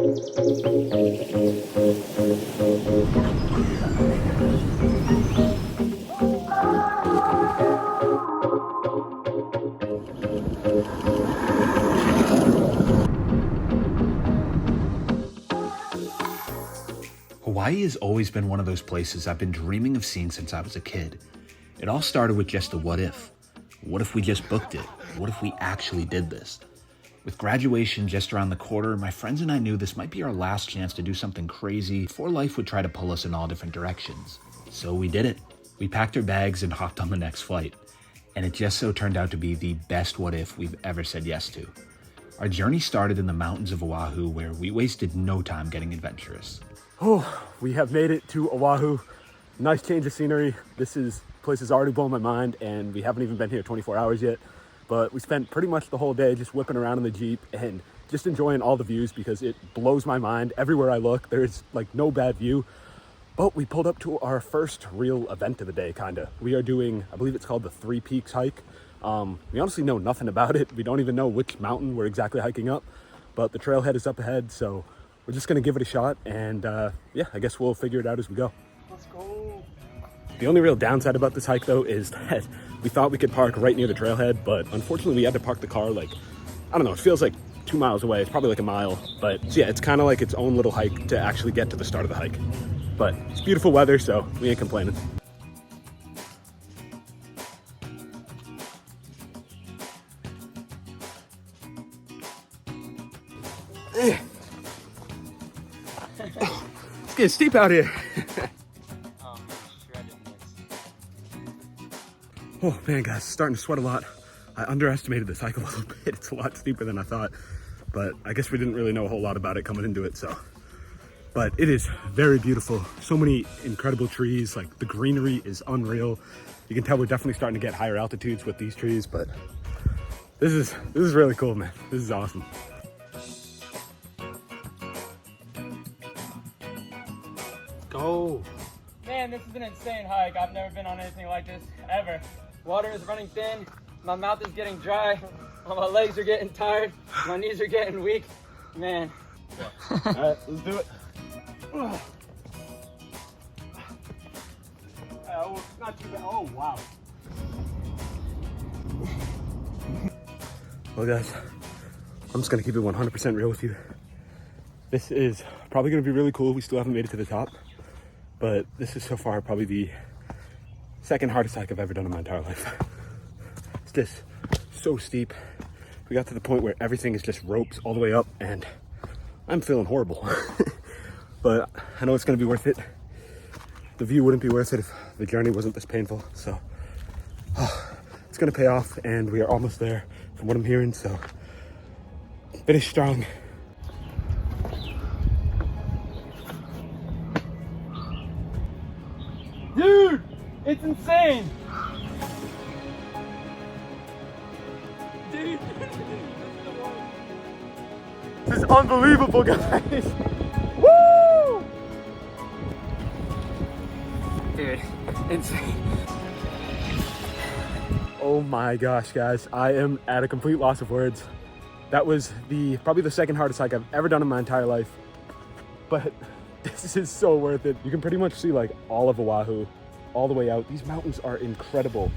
Hawaii has always been one of those places I've been dreaming of seeing since I was a kid. It all started with just a what if. What if we just booked it? What if we actually did this? With graduation just around the corner, my friends and I knew this might be our last chance to do something crazy before life would try to pull us in all different directions. So we did it. We packed our bags and hopped on the next flight. And it just so turned out to be the best what if we've ever said yes to. Our journey started in the mountains of Oahu, where we wasted no time getting adventurous. Oh, we have made it to Oahu. Nice change of scenery. This place has already blown my mind, and we haven't even been here 24 hours yet. But we spent pretty much the whole day just whipping around in the Jeep and just enjoying all the views, because it blows my mind. Everywhere I look, there's like no bad view. But we pulled up to our first real event of the day, kinda. We are doing, I believe it's called the Three Peaks hike. We honestly know nothing about it. We don't even know which mountain we're exactly hiking up, but the trailhead is up ahead, so we're just gonna give it a shot, and yeah, I guess we'll figure it out as we go. Let's go. The only real downside about this hike, though, is that we thought we could park right near the trailhead, but unfortunately we had to park the car like, I don't know, it feels like 2 miles away. It's probably like a mile, but yeah, it's kind of like its own little hike to actually get to the start of the hike. But it's beautiful weather, so we ain't complaining. It's getting steep out here. Oh man, guys, starting to sweat a lot. I underestimated this hike a little bit. It's a lot steeper than I thought, but I guess we didn't really know a whole lot about it coming into it, so. But it is very beautiful. So many incredible trees. Like, the greenery is unreal. You can tell we're definitely starting to get higher altitudes with these trees, but this is really cool, man. This is awesome. Go. Man, this is an insane hike. I've never been on anything like this, ever. Water is running thin, my mouth is getting dry, my legs are getting tired, my knees are getting weak. Man. All right, let's do it. Oh, not too bad. Oh, wow. Well, guys, I'm just gonna keep it 100% real with you. This is probably gonna be really cool. We still haven't made it to the top, but this is so far probably the second hardest hike I've ever done in my entire life. It's just so steep. We got to the point where everything is just ropes all the way up, and I'm feeling horrible. But I know it's gonna be worth it. The view wouldn't be worth it if the journey wasn't this painful, so it's gonna pay off, and we are almost there from what I'm hearing, so finish strong. Dude, it's insane. Dude, this is unbelievable, guys. Woo! dude, insane. Oh my gosh, guys, I am at a complete loss of words. That was probably the second hardest hike I've ever done in my entire life, but this is so worth it. You can pretty much see like all of Oahu all the way out. These mountains are incredible.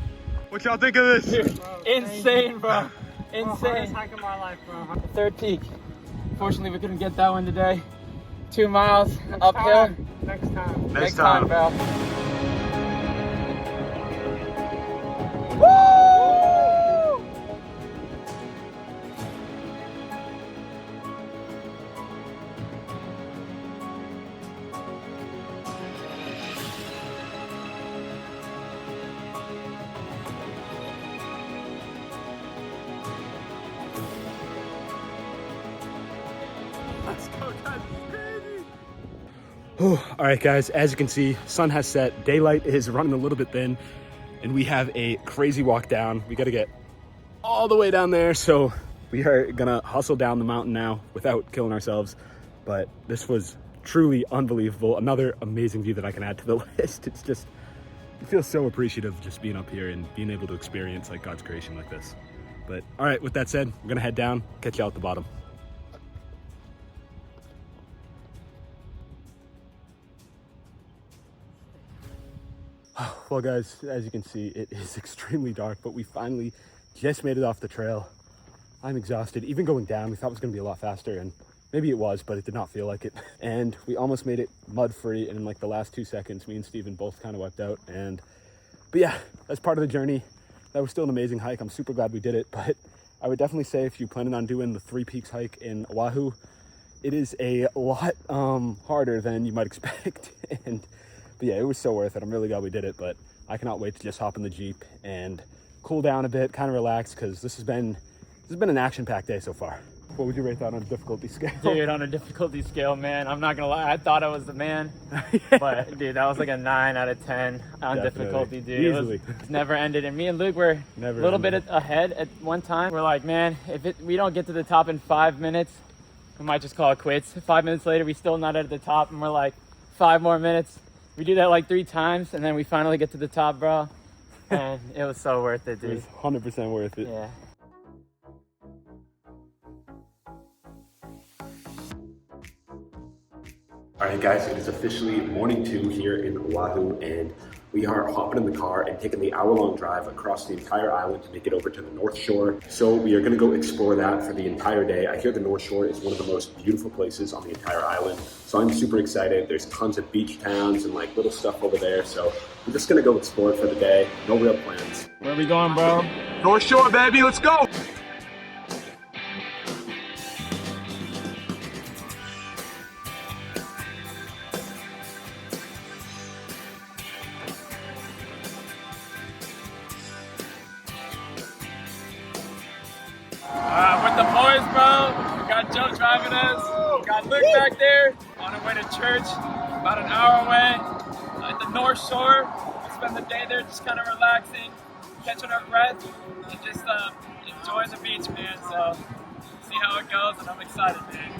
What y'all think of this? Dude, insane, bro. Insane. Hardest hike of my life, bro. Third peak. Fortunately, we couldn't get that one today. 2 miles uphill. Next time. Next time, bro. Let's go, guys. It's crazy. Oh, all right, guys, as you can see, sun has set. Daylight is running a little bit thin, and we have a crazy walk down. We got to get all the way down there, so we are gonna hustle down the mountain now without killing ourselves. But this was truly unbelievable. Another amazing view that I can add to the list. It's just, you feel so appreciative just being up here and being able to experience like God's creation like this. But all right, with that said, we're gonna head down, catch you out at the bottom. Well guys, as you can see, it is extremely dark, but we finally just made it off the trail. I'm exhausted. Even going down, we thought it was gonna be a lot faster, and maybe it was, but it did not feel like it. And we almost made it mud-free, and in like the last 2 seconds, me and Steven both kind of wiped out. But yeah, that's part of the journey. That was still an amazing hike. I'm super glad we did it, but I would definitely say if you're planning on doing the 3 Peaks hike in Oahu, it is a lot harder than you might expect. But yeah, it was so worth it. I'm really glad we did it, but I cannot wait to just hop in the Jeep and cool down a bit, kind of relax, because this has been an action-packed day so far. What would you rate that on a difficulty scale? Dude, on a difficulty scale, man, I'm not gonna lie, I thought I was the man. But dude, that was like a 9 out of 10 on Definitely. difficulty, dude. Easily. It's never ended. And me and Luke were a little bit ahead at one time. We're like, man, if we don't get to the top in 5 minutes, we might just call it quits. 5 minutes later, we still not at the top, and we're like, 5 more minutes. We do that like 3 times, and then we finally get to the top, bro. And it was so worth it, dude. It was 100% worth it. Yeah. All right, guys, it is officially morning 2 here in Oahu, and we are hopping in the car and taking the hour-long drive across the entire island to make it over to the North Shore. So we are gonna go explore that for the entire day. I hear the North Shore is one of the most beautiful places on the entire island. So I'm super excited. There's tons of beach towns and like little stuff over there. So we're just gonna go explore for the day. No real plans. Where are we going, bro? North Shore, baby, let's go! With the boys, bro. We got Joe driving us. We got Luke back there on our way to church, about an hour away at the North Shore. We spend the day there just kind of relaxing, catching our breath, and just enjoying the beach, man. So, see how it goes, and I'm excited, man.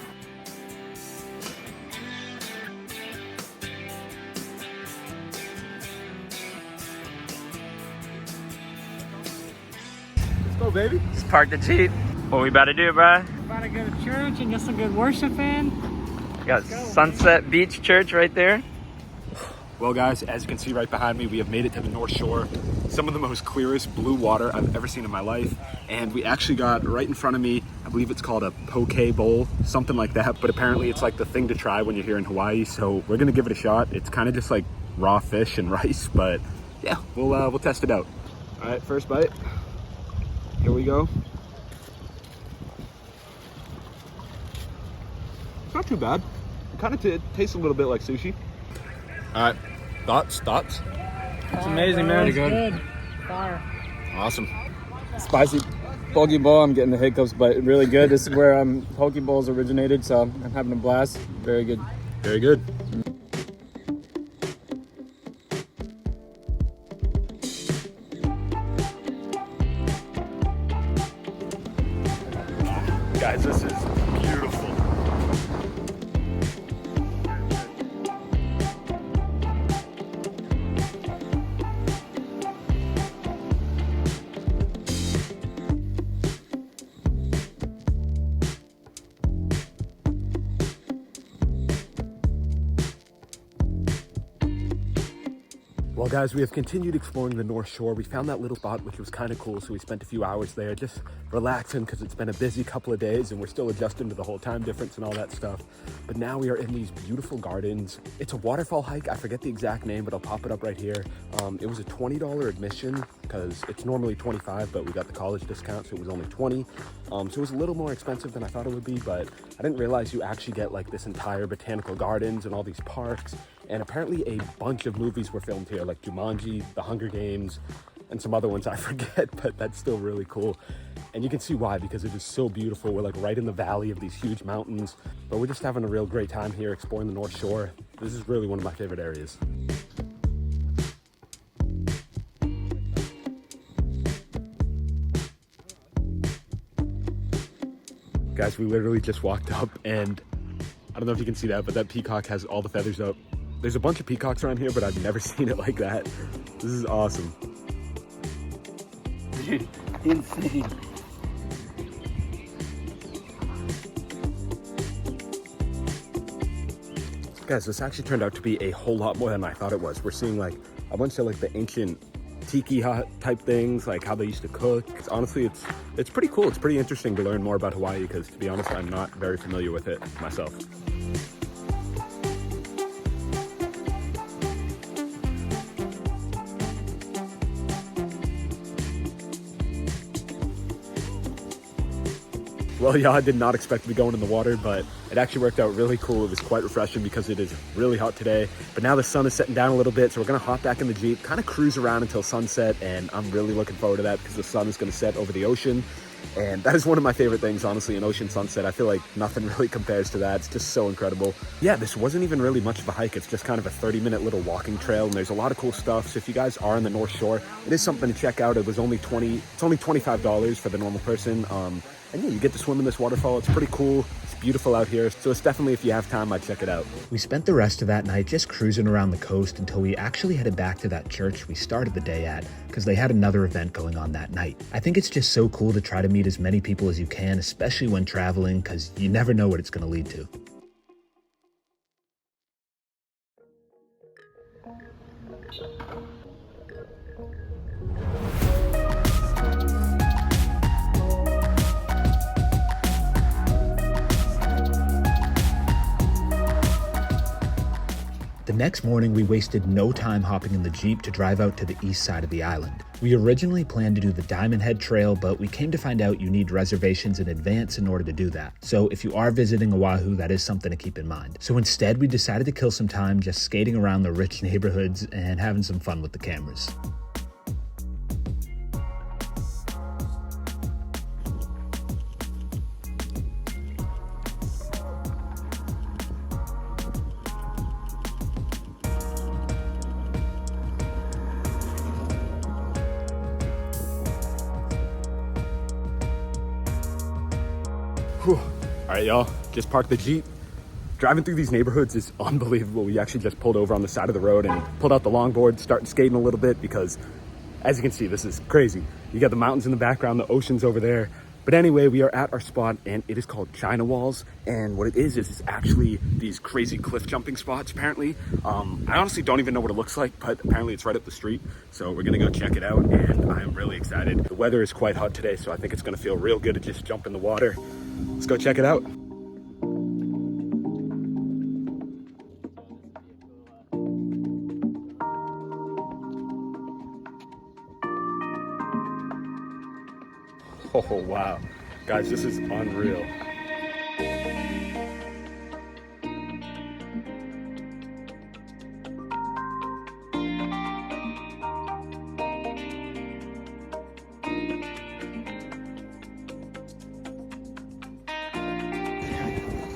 Let's go, baby. Just park the Jeep. What we about to do, bro? About to go to church and get some good worship in. We got Sunset Beach Church right there. Well guys, as you can see right behind me, we have made it to the North Shore. Some of the most clearest blue water I've ever seen in my life. And we actually got right in front of me, I believe it's called a poke bowl, something like that. But apparently it's like the thing to try when you're here in Hawaii. So we're gonna give it a shot. It's kind of just like raw fish and rice, but yeah, we'll test it out. All right, first bite. Here we go. It's not too bad. It kind of tastes a little bit like sushi. All right, thoughts? It's amazing, man. It's good. Fire. Awesome. Spicy poke bowl. I'm getting the hiccups, but really good. This is where poke bowls originated, so I'm having a blast. Very good. Very good. Guys, this is beautiful. Well guys, we have continued exploring the North Shore. We found that little spot which was kind of cool, so we spent a few hours there just relaxing because it's been a busy couple of days and we're still adjusting to the whole time difference and all that stuff. But now we are in these beautiful gardens. It's a waterfall hike. I forget the exact name, but I'll pop it up right here. It was a $20 admission because it's normally $25, but we got the college discount, so it was only $20. So it was a little more expensive than I thought it would be, but I didn't realize you actually get like this entire botanical gardens and all these parks. And apparently a bunch of movies were filmed here, like Jumanji, The Hunger Games, and some other ones I forget, but that's still really cool. And you can see why, because it is so beautiful. We're like right in the valley of these huge mountains, but we're just having a real great time here exploring the North Shore. This is really one of my favorite areas. Guys, we literally just walked up and I don't know if you can see that, but that peacock has all the feathers up. There's a bunch of peacocks around here, but I've never seen it like that. This is awesome. Dude, insane. Guys, this actually turned out to be a whole lot more than I thought it was. We're seeing like a bunch of like the ancient tiki hut type things, like how they used to cook. Honestly, it's pretty cool. It's pretty interesting to learn more about Hawaii because, to be honest, I'm not very familiar with it myself. Well, yeah, I did not expect to be going in the water, but it actually worked out really cool. It was quite refreshing because it is really hot today. But now the sun is setting down a little bit, so we're gonna hop back in the Jeep, kind of cruise around until sunset, and I'm really looking forward to that because the sun is gonna set over the ocean. And that is one of my favorite things, honestly, an ocean sunset. I feel like nothing really compares to that. It's just so incredible. Yeah, this wasn't even really much of a hike. It's just kind of a 30-minute little walking trail, and there's a lot of cool stuff. So if you guys are in the North Shore, it is something to check out. It's only $25 for the normal person. And yeah, you get to swim in this waterfall. It's pretty cool. It's beautiful out here. So it's definitely, if you have time, I'd check it out. We spent the rest of that night just cruising around the coast until we actually headed back to that church we started the day at because they had another event going on that night. I think it's just so cool to try to meet as many people as you can, especially when traveling, because you never know what it's going to lead to. The next morning, we wasted no time hopping in the Jeep to drive out to the east side of the island. We originally planned to do the Diamond Head Trail, but we came to find out you need reservations in advance in order to do that. So if you are visiting Oahu, that is something to keep in mind. So instead, we decided to kill some time just skating around the rich neighborhoods and having some fun with the cameras. Whew. All right, y'all, just parked the Jeep. Driving through these neighborhoods is unbelievable. We actually just pulled over on the side of the road and pulled out the longboard, started skating a little bit because, as you can see, this is crazy. You got the mountains in the background, the ocean's over there. But anyway, we are at our spot and it is called China Walls. And what it is it's actually these crazy cliff jumping spots, apparently. I honestly don't even know what it looks like, but apparently it's right up the street. So we're gonna go check it out and I am really excited. The weather is quite hot today, so I think it's gonna feel real good to just jump in the water. Let's go check it out. Oh, wow. Guys, this is unreal.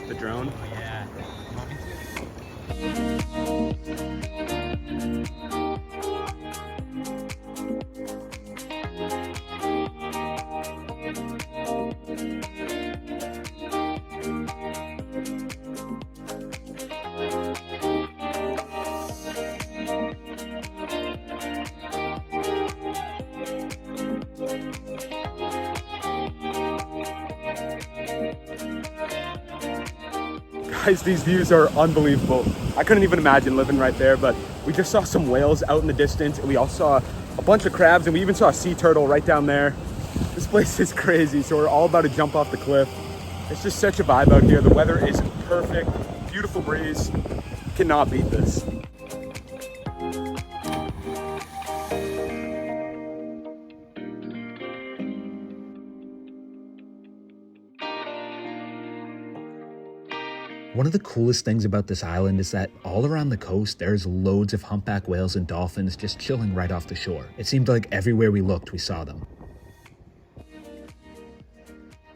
The drone? Oh, yeah. Guys, these views are unbelievable. I couldn't even imagine living right there, but we just saw some whales out in the distance and we also saw a bunch of crabs and we even saw a sea turtle right down there. This place is crazy, so we're all about to jump off the cliff. It's just such a vibe out here. The weather is perfect, beautiful breeze. Cannot beat this. One of the coolest things about this island is that all around the coast, there's loads of humpback whales and dolphins just chilling right off the shore. It seemed like everywhere we looked, we saw them.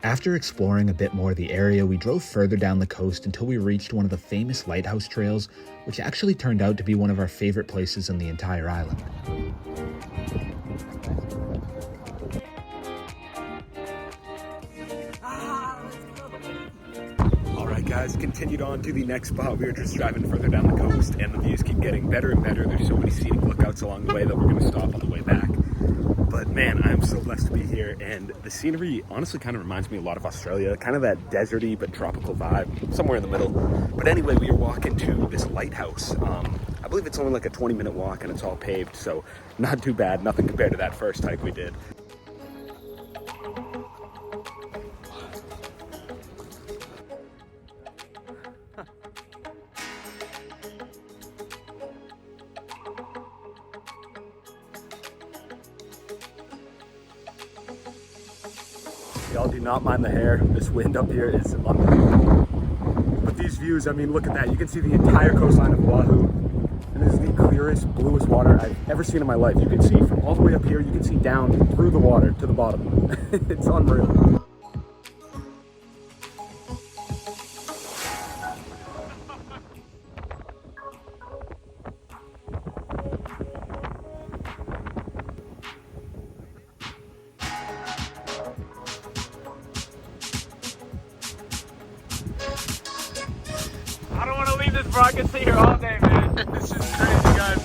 After exploring a bit more of the area, we drove further down the coast until we reached one of the famous lighthouse trails, which actually turned out to be one of our favorite places in the entire island. Guys, continued on to the next spot. We were just driving further down the coast and the views keep getting better and better. There's so many scenic lookouts along the way that we're going to stop on the way back. But man, I'm so blessed to be here, and the scenery honestly kind of reminds me a lot of Australia, kind of that deserty but tropical vibe, somewhere in the middle. But anyway, we are walking to this lighthouse. I I believe it's only like a 20-minute walk and it's all paved, so not too bad. Nothing compared to that first hike we did. Y'all do not mind the hair. This wind up here is unbelievable. But these views, I mean, look at that. You can see the entire coastline of Oahu. And this is the clearest, bluest water I've ever seen in my life. You can see from all the way up here, you can see down through the water to the bottom. It's unreal. I don't want to leave this bro. I can sit here all day, man. This is crazy, guys.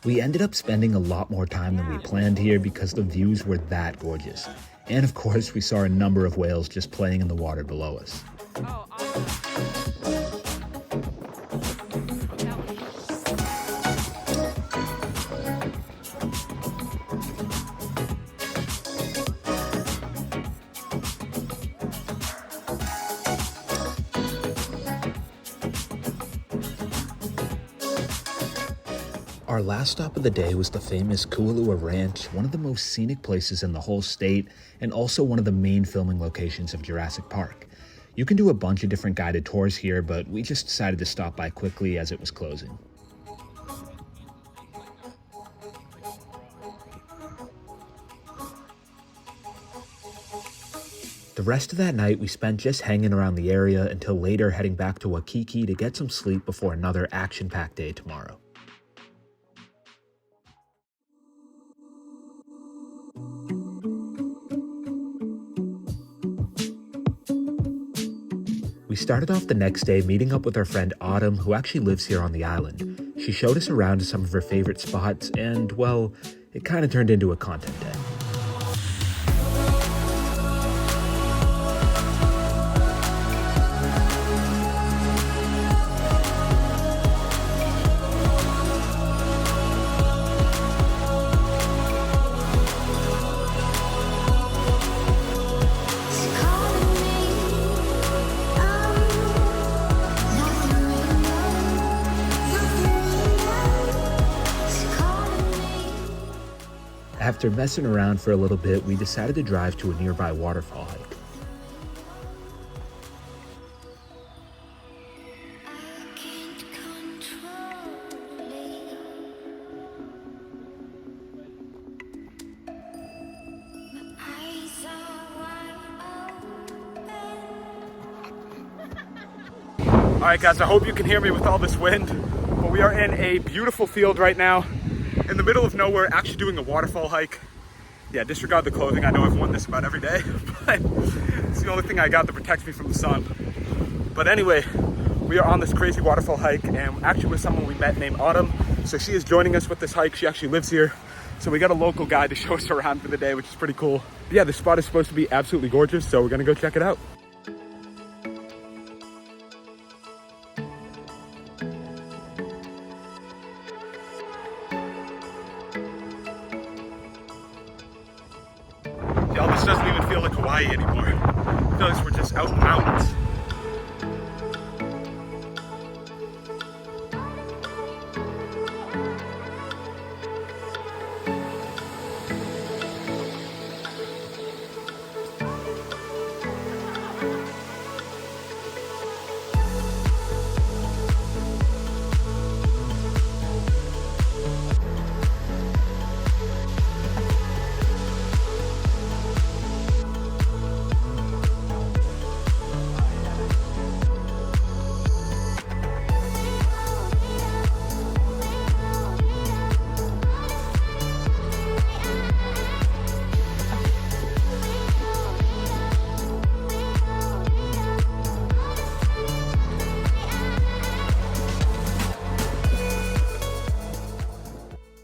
We ended up spending a lot more time than we planned here because the views were that gorgeous. And of course, we saw a number of whales just playing in the water below us. Oh, awesome. Our last stop of the day was the famous Kualua Ranch, one of the most scenic places in the whole state, and also one of the main filming locations of Jurassic Park. You can do a bunch of different guided tours here, but we just decided to stop by quickly as it was closing. The rest of that night we spent just hanging around the area until later heading back to Waikiki to get some sleep before another action-packed day tomorrow. We started off the next day meeting up with our friend Autumn, who actually lives here on the island. She showed us around to some of her favorite spots, and, well, it kind of turned into a content day. After messing around for a little bit, we decided to drive to a nearby waterfall hike. All right, guys, I hope you can hear me with all this wind, but we are in a beautiful field right now, in the middle of nowhere, actually doing a waterfall hike. Yeah, disregard the clothing. I know I've worn this about every day, but it's the only thing I got that protects me from the sun. But anyway, we are on this crazy waterfall hike, and actually with someone we met named Autumn. So she is joining us with this hike. She actually lives here. So we got a local guide to show us around for the day, which is pretty cool. But yeah, this spot is supposed to be absolutely gorgeous, so we're gonna go check it out. Y'all, this doesn't even feel like Hawaii anymore. It feels like we're just out in the mountains.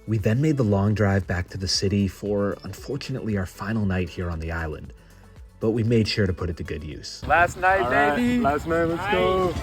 We then made the long drive back to the city for, unfortunately, our final night here on the island. but we made sure to put it to good use. Last night, baby. Last night, let's go.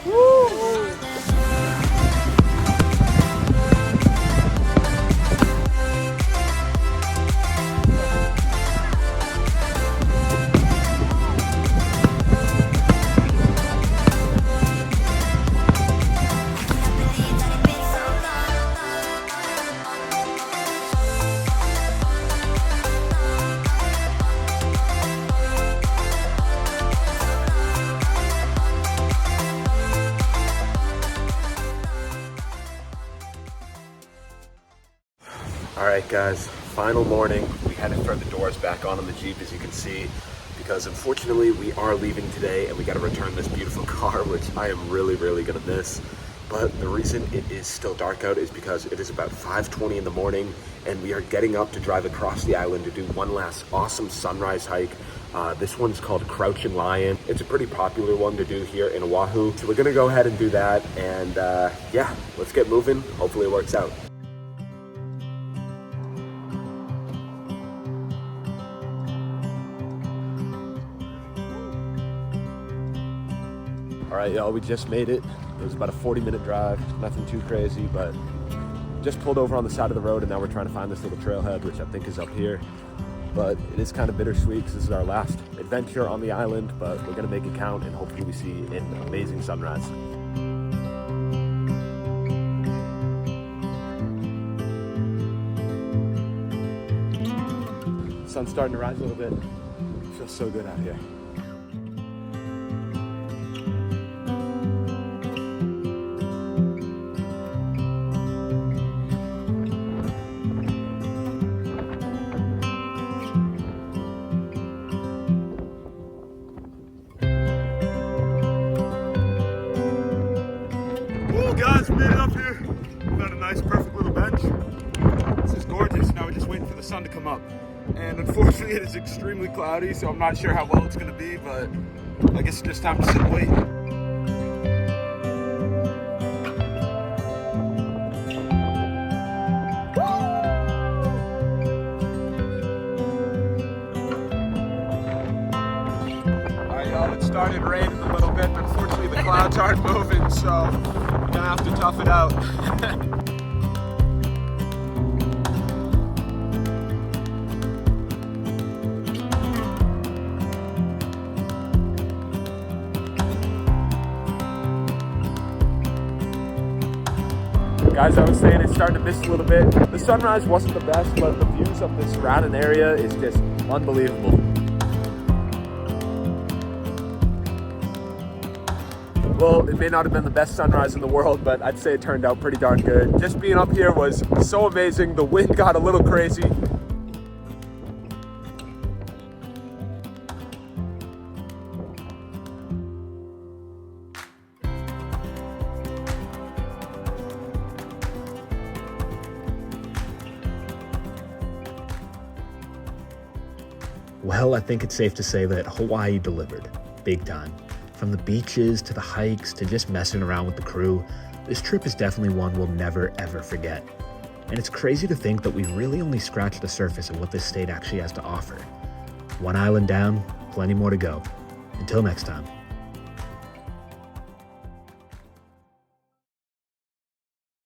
All right, guys, final morning. We had to throw the doors back on the Jeep, as you can see, because unfortunately we are leaving today and we got to return this beautiful car, which I am really gonna miss. But the reason it is still dark out is because it is about 5:20 in the morning and we are getting up to drive across the island to do one last awesome sunrise hike. This one's called Crouching Lion. It's a pretty popular one to do here in Oahu. So we're gonna go ahead and do that, and yeah, let's get moving. Hopefully it works out. All right, y'all, we just made it. It was about a 40-minute drive, nothing too crazy, but just pulled over on the side of the road, and now we're trying to find this little trailhead, which I think is up here. But it is kind of bittersweet because this is our last adventure on the island, but we're gonna make it count, and hopefully we see an amazing sunrise. Sun's starting to rise a little bit. It feels so good out here. Guys, we made it up here. Found a nice, perfect little bench. This is gorgeous. Now we're just waiting for the sun to come up. And unfortunately, it is extremely cloudy, so I'm not sure how well it's going to be, but I guess it's just time to sit and wait. Alright, y'all, it started raining a little bit, but unfortunately the clouds aren't moving, so we're gonna have to tough it out. Guys, I was saying it's starting to mist a little bit. The sunrise wasn't the best, but the views of the surrounding area is just unbelievable. Well, it may not have been the best sunrise in the world, but I'd say it turned out pretty darn good. Just being up here was so amazing. The wind got a little crazy. Well, I think it's safe to say that Hawaii delivered, big time. From the beaches to the hikes to just messing around with the crew, this trip is definitely one we'll never ever forget. And it's crazy to think that we really only scratched the surface of what this state actually has to offer. One island down, plenty more to go. Until next time.